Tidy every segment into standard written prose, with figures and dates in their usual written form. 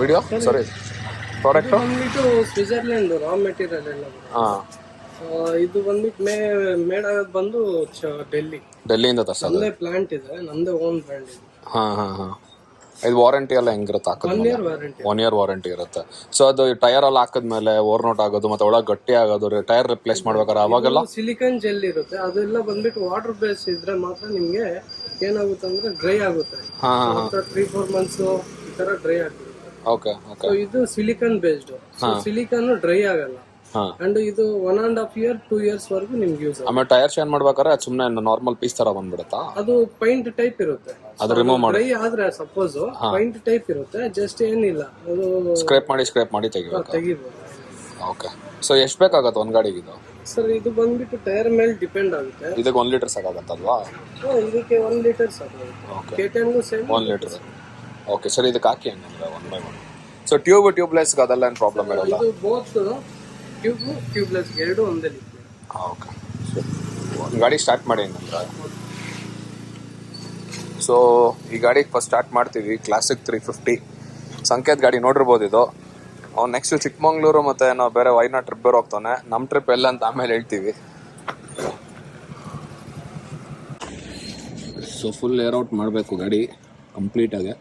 Video ಸಾರಿ product ಬಂದ್ಬಿಟ್ಟು Switzerland raw material ಎಲ್ಲ. ಇದು ಬಂದ್ಬಿಟ್ಟು ಮೇಡ್ ಆಗೋದು ಬಂದು ಡೆಲ್ಲಿಯಿಂದ ತರ್ಸೋದು. ನಮ್ದೇ ಪ್ಲಾಂಟ್ ಇದೆ, ನಮ್ದೇ ಓನ್ ಬ್ರ್ಯಾಂಡ್ ಇದೆ. ಇದು ವಾರಂಟಿ ಎಲ್ಲ ಹೆಂಗಿರುತ್ತೆ? 1 year ವಾರಂಟಿ ಇರುತ್ತೆ. ಸೊ ಅದು ಟೈರ್ ಎಲ್ಲ ಹಾಕಿದ್ಮೇಲೆ ಓವರ್ನೋಟ್ ಆಗೋದು ಮತ್ತೆ ಒಳಗೆ ಗಟ್ಟಿ ಆಗೋದು, ಟೈರ್ ರಿಪ್ಲೇಸ್ ಮಾಡ್ಬೇಕಾದ್ರೆ ಅವಾಗೆಲ್ಲ ಸಿಲಿಕಾನ್ ಜೆಲ್ ಇರುತ್ತೆ, ಅದೆಲ್ಲ ಬಂದ್ಬಿಟ್ಟು ವಾಟರ್ ಬೇಸ್ ಇದ್ರೆ ಮಾತ್ರ ನಿಮ್ಗೆ ಏನಾಗುತ್ತೆ ಅಂದ್ರೆ ಡ್ರೈ ಆಗುತ್ತೆ. 3-4 months ಈ ತರ ಡ್ರೈ ಆಗುತ್ತೆ. ಓಕೆ. ಇದು ಸಿಲಿಕಾನ್ ಬೇಸ್ಡ್, ಸಿಲಿಕಾನ್ ಡ್ರೈ ಆಗಲ್ಲ. ಅಂಡ್ ಇದು 1.5 year 2 years ವರೆಗೂ ನಿಮ್ಗೆ ಯೂಸ್ ಆಗುತ್ತೆ. ಆಮೇಲೆ ಟೈರ್ ಚೇಂಜ್ ಮಾಡ್ಬೇಕಾದ್ರೆ ಅದು ಸುಮ್ಮನೆ ನಾರ್ಮಲ್ ಪೀಸ್ ತರ ಬಂದ್ಬಿಡುತ್ತಾ? ಅದು ಪೈಂಟ್ ಟೈಪ್ ಇರುತ್ತೆ. ಅದು ರಿಮೂವ್ ಮಾಡಿ ಡ್ರೈ ಆದ್ರೆ ಸಪೋಸ್ ಪೈಂಟ್ ಟೈಪ್ ಇರುತ್ತೆ, ಜಸ್ಟ್ ಏನಿಲ್ಲ ಅದು ಸ್ಕ್ರೇಪ್ ಮಾಡಿ ತೆಗಿಬಹುದು. ಓಕೆ. ಸೊ ಎಷ್ಟು ಬೇಕಾಗುತ್ತೆ ಒಂದ್ ಗಾಡಿಗೆ ಇದು? ಸರ್ ಇದು ಬಂದ್ಬಿಟ್ಟು ಟೈರ್ ಮೇಲೆ ಡಿಪೆಂಡ್ ಆಗುತ್ತೆ. ಇದಕ್ಕೆ 1 ಲೀಟರ್ ಸಾಕಾಗತ್ತಲ್ವಾ? ಇದಕ್ಕೆ 1 ಲೀಟರ್ ಸಾಕಾಗುತ್ತೆ. KTMಗೂ ಸೇಮ್ 1 ಲೀಟರ್. ಓಕೆ ಸರ್, ಇದಕ್ಕೆ ಹಾಕಿ ಹಂಗಂದ್ರೆ 1 by 1. ಸೊ ಟ್ಯೂಬ್ಲೆಸ್ ಅದೆಲ್ಲ ಏನು ಪ್ರಾಬ್ಲಮ್ ಇರಲ್ಲ? ಇದು ಬೋತ್ ಟ್ಯೂಬ್ಲೆಸ್ ಎರಡು ಒಂದೇ ಲಿಕ್ವಿಡ್. ಓಕೆ. ಒಂದು ಗಾಡಿ ಸ್ಟಾರ್ಟ್ ಮಾಡಿ ಹಂಗಂದ್ರೆ. ಸೊ ಈ ಗಾಡಿಗೆ ಫಸ್ಟ್ ಸ್ಟಾರ್ಟ್ ಮಾಡ್ತೀವಿ. ಕ್ಲಾಸಿಕ್ 350 ಸಂಕೇತ್ ಗಾಡಿ ನೋಡಿರ್ಬೋದು ಇದು. ಅವ್ನು ನೆಕ್ಸ್ಟ್ ಚಿಕ್ಕಮಂಗ್ಳೂರು ಮತ್ತೆ ನಾವು ಬೇರೆ ವೈನಾಡ್ ಟ್ರಿಪ್ ಬೇರೆ ಹೋಗ್ತಾನೆ. ನಮ್ಮ ಟ್ರಿಪ್ ಎಲ್ಲ ಅಂತ ಆಮೇಲೆ ಹೇಳ್ತೀವಿ. ಸೊ ಫುಲ್ ಏರ್ ಔಟ್ ಮಾಡಬೇಕು ಗಾಡಿ ಕಂಪ್ಲೀಟಾಗಿ.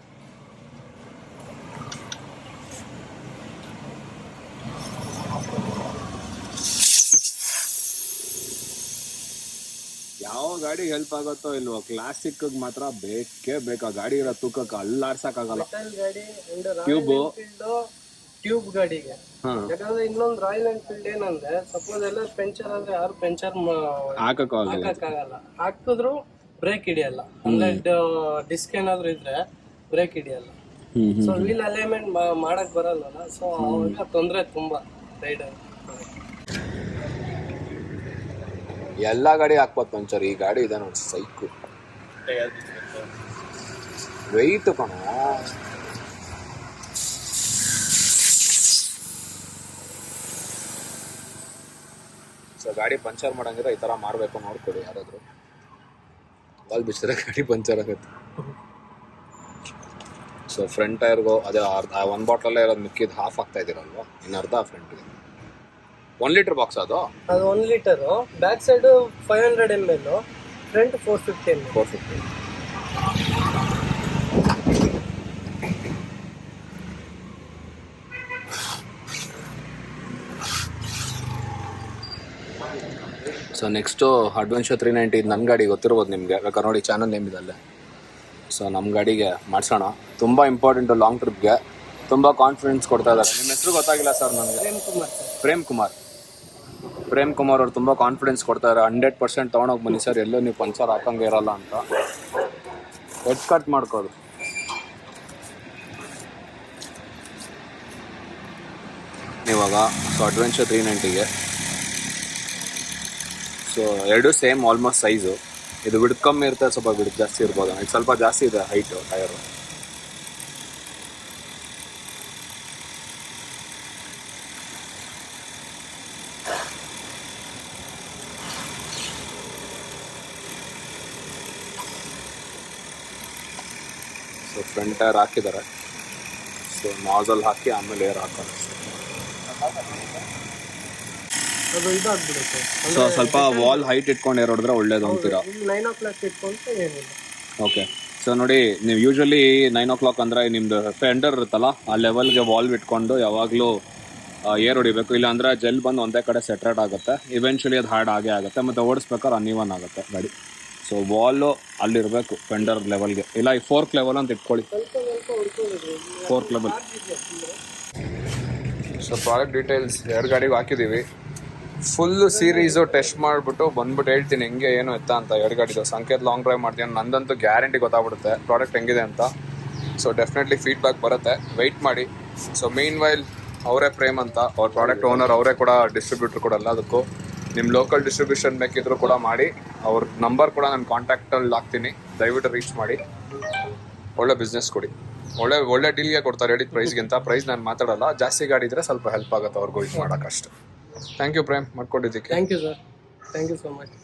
ಯಾವ ಗಾಡಿ ಹೆಲ್ಪ್ ಆಗುತ್ತೋ ಇಲ್ವೋ, ಕ್ಲಾಸಿಕ್ ಮಾತ್ರ ಬೇಕೇ ಬೇಕು. ಆ ಗಾಡಿ ಇರೋ ತೂಕಕ್ಕೆ ಅಲ್ಲಾಡ್ಸಕ್ಕಾಗಲ್ಲ. ಟ್ಯೂಬ್ ಗಾಡಿಗೆ ಯಾಕಂದ್ರೆ ಇನ್ನೊಂದು ರಾಯಲ್ ಎನ್ಫೀಲ್ಡ್ ಏನಂದ್ರೆ ಸಪೋಸ್ ಎಲ್ಲ ಪಂಚರ್ ಆದ್ರೆ ಯಾರು ಪಂಚರ್ ಹಾಕಕ್ಕಾಗಲ್ಲ. ಹಾಕಿದ್ರು ಬ್ರೇಕ್ ಹಿಡಿಯಲ್ಲ. ಅಂದ್ರೆ ಡಿಸ್ಕ್ ಏನಾದ್ರು ಇದ್ರೆ ಬ್ರೇಕ್ ಹಿಡಿಯಲ್ಲ. ಸೊ ವೀಲ್ ಅಲೈನ್ಮೆಂಟ್ ಮಾಡಕ್ ಬರಲ್ಲ. ಸೊ ಅವಾಗ ತೊಂದ್ರೆ ತುಂಬಾ ರೈಡರ್. ಎಲ್ಲಾ ಗಾಡಿ ಹಾಕ್ಬೋದು ಪಂಚರ್. ಈ ಗಾಡಿ ಇದೆ ನೋಡಿ, ಸೈಕು ವೆಯ್ಟ್ ಕಣ. ಸೊ ಗಾಡಿ ಪಂಚರ್ ಮಾಡಂಗಿದ್ರೆ ಈ ತರ ಮಾಡಬೇಕು, ನೋಡ್ಕೊಡಿ ಯಾರಾದ್ರು. ವಾಲ್ ಬಿಚ್ಚಿದ್ರೆ ಗಾಡಿ ಪಂಚರ್ ಆಗುತ್ತೆ. ಸೊ ಫ್ರಂಟ್ ಟೈರ್ಗೂ ಅದೇ ಒಂದು ಬಾಟಲಲ್ಲೇ ಇರೋದು, ಮಿಕ್ಕಿದ್ದು ಹಾಫ್ ಆಗ್ತಾ ಇದ್ದೀರಲ್ವಾ, ಇನ್ನು ಅರ್ಧ ಫ್ರಂಟ್ಗೆ. 1 ಲೀಟರ್ ಬಾಕ್ಸ್ ಅದು 1 litre. Back side 500 ml, front 450 ml. 450. So next adventure 390. ಇದು ನನ್ನ ಗಾಡಿ ಗೊತ್ತಿರ್ಬೋದು ನಿಮಗೆ, ಬೇಕಾದ್ರೆ ನೋಡಿ ಚಾನಲ್ ನೇಮ್ ಇದೆ ಅಲ್ಲೇ. ಸೊ ನಮ್ಮ ಗಾಡಿಗೆ ಮಾಡಿಸೋಣ. ತುಂಬ ಇಂಪಾರ್ಟೆಂಟು ಲಾಂಗ್ ಟ್ರಿಪ್ಗೆ. ತುಂಬ ಕಾನ್ಫಿಡೆನ್ಸ್ ಕೊಡ್ತಾ ಇದ್ದಾರೆ. ನಿಮ್ಮ ಹೆಸರು ಗೊತ್ತಾಗಿಲ್ಲ ಸರ್ ನನಗೆ? ಪ್ರೇಮ್ ಕುಮಾರ್ ಅವ್ರು ತುಂಬ ಕಾನ್ಫಿಡೆನ್ಸ್ ಕೊಡ್ತಾರೆ. 100% ತೊಗೊಂಡೋಗಿ ಬನ್ನಿ ಸರ್, ಎಲ್ಲೂ ನೀವು ಪಂಚರ್ ಹಾಕಂಗೆ ಇರಲ್ಲ ಅಂತ. ಹೆಡ್ ಕಟ್ ಮಾಡ್ಕೋದು. ಇವಾಗ ಸೊ ಅಡ್ವೆಂಚರ್ 390ಗೆ ಸೊ ಎರಡು ಸೇಮ್ ಆಲ್ಮೋಸ್ಟ್ ಸೈಜು. ಇದು ವಿಡ್ತ್ ಕಮ್ಮಿ ಇರುತ್ತೆ, ಸ್ವಲ್ಪ ವಿಡ್ತ್ ಜಾಸ್ತಿ ಇರ್ಬೋದು. ಇದು ಸ್ವಲ್ಪ ಜಾಸ್ತಿ ಇದೆ height tyre. So front tyre ಹಾಕಿದ್ದಾರೆ. ಸೊ ನಾಜಲ್ ಹಾಕಿ ಆಮೇಲೆ ಏರ್ ಹಾಕೋದು. ಸೊ ಸ್ವಲ್ಪ ವಾಲ್ ಹೈಟ್ ಇಟ್ಕೊಂಡು ಏರ್ ಹೊಡೆದ್ರೆ ಒಳ್ಳೇದು ಅಂತೀರಾ? 9 o'clock ಇಟ್ಕೊಂಡ್ರೆ ಏನಿಲ್ಲ. ಓಕೆ. ಸೊ ನೋಡಿ, ನೀವು ಯೂಶ್ವಲಿ 9 o'clock ಅಂದರೆ ನಿಮ್ದು ಫೆಂಡರ್ ಇರುತ್ತಲ್ಲ, ಆ ಲೆವೆಲ್ಗೆ ವಾಲ್ ಇಟ್ಕೊಂಡು ಯಾವಾಗಲೂ ಏರ್ ಹೊಡಿಬೇಕು. ಇಲ್ಲಾಂದರೆ ಜೆಲ್ ಬಂದು ಒಂದೇ ಕಡೆ ಸೆಟ್ರೇಟ್ ಆಗುತ್ತೆ. ಇವೆನ್ಚುಲಿ ಅದು ಹಾರ್ಡ್ ಆಗೇ ಆಗುತ್ತೆ, ಮತ್ತು ಓಡಿಸ್ಬೇಕಾದ್ರೆ ಅನ್ಇವನ್ ಆಗುತ್ತೆ ಗಾಡಿ. ಸೊ ವಾಲು ಅಲ್ಲಿರಬೇಕು ಫೆಂಡರ್ ಲೆವೆಲ್ಗೆ. ಇಲ್ಲ ಈ 4th ಲೆವೆಲ್ ಅಂತ ಇಟ್ಕೊಳ್ಳಿ, 4th level. So product details 2 ಗಾಡಿಗೂ ಹಾಕಿದ್ದೀವಿ. ಫುಲ್ಲು ಸೀರೀಸು ಟೆಸ್ಟ್ ಮಾಡಿಬಿಟ್ಟು ಬಂದ್ಬಿಟ್ಟು ಹೇಳ್ತೀನಿ ಹೆಂಗೆ ಏನು ಎತ್ತ ಅಂತ. 2 ಗಾಡಿದು ಸಂಕೇತ್ ಲಾಂಗ್ ಡ್ರೈವ್ ಮಾಡ್ತೀನಿ, ನಂದಂತೂ ಗ್ಯಾರಂಟಿ ಗೊತ್ತಾಗ್ಬಿಡುತ್ತೆ ಪ್ರಾಡಕ್ಟ್ ಹೆಂಗಿದೆ ಅಂತ. ಸೊ ಡೆಫಿನೆಟ್ಲಿ ಫೀಡ್ಬ್ಯಾಕ್ ಬರುತ್ತೆ, ವೆಯ್ಟ್ ಮಾಡಿ. ಸೊ ಮೀನ್ ವೈಲ್ ಅವರೇ ಪ್ರೇಮ್ ಅಂತ, ಅವ್ರ ಪ್ರಾಡಕ್ಟ್ ಓನರ್ ಅವರೇ ಕೂಡ ಡಿಸ್ಟ್ರಿಬ್ಯೂಟರ್ ಕೂಡ ಎಲ್ಲದಕ್ಕೂ. ನಿಮ್ಮ ಲೋಕಲ್ ಡಿಸ್ಟ್ರಿಬ್ಯೂಷನ್ ಬೇಕಿದ್ರು ಕೂಡ ಮಾಡಿ. ಅವ್ರ ನಂಬರ್ ಕೂಡ ನಾನು ಕಾಂಟ್ಯಾಕ್ಟಲ್ಲಿ ಹಾಕ್ತೀನಿ, ದಯವಿಟ್ಟು ರೀಚ್ ಮಾಡಿ. ಒಳ್ಳೆ ಬಿಸ್ನೆಸ್ ಕೊಡಿ, ಒಳ್ಳೆ ಡೀಲ್ಗೆ ಕೊಡ್ತಾರೆ ಹೇಳಿದ ಪ್ರೈಸ್ಗಿಂತ. ಪ್ರೈಸ್ ನಾನು ಮಾತಾಡಲ್ಲ, ಜಾಸ್ತಿ ಗಾಡಿ ಇದ್ರೆ ಸ್ವಲ್ಪ ಹೆಲ್ಪ್ ಆಗುತ್ತೆ ಅವ್ರಿಗೂ ಇದು ಮಾಡೋಕ್ಕಷ್ಟು. ಥ್ಯಾಂಕ್ ಯು ಪ್ರೇಮ್, ಮಾಡ್ಕೊಟ್ಟಿದ್ದಕ್ಕೆ. Thank you sir. Thank you so much.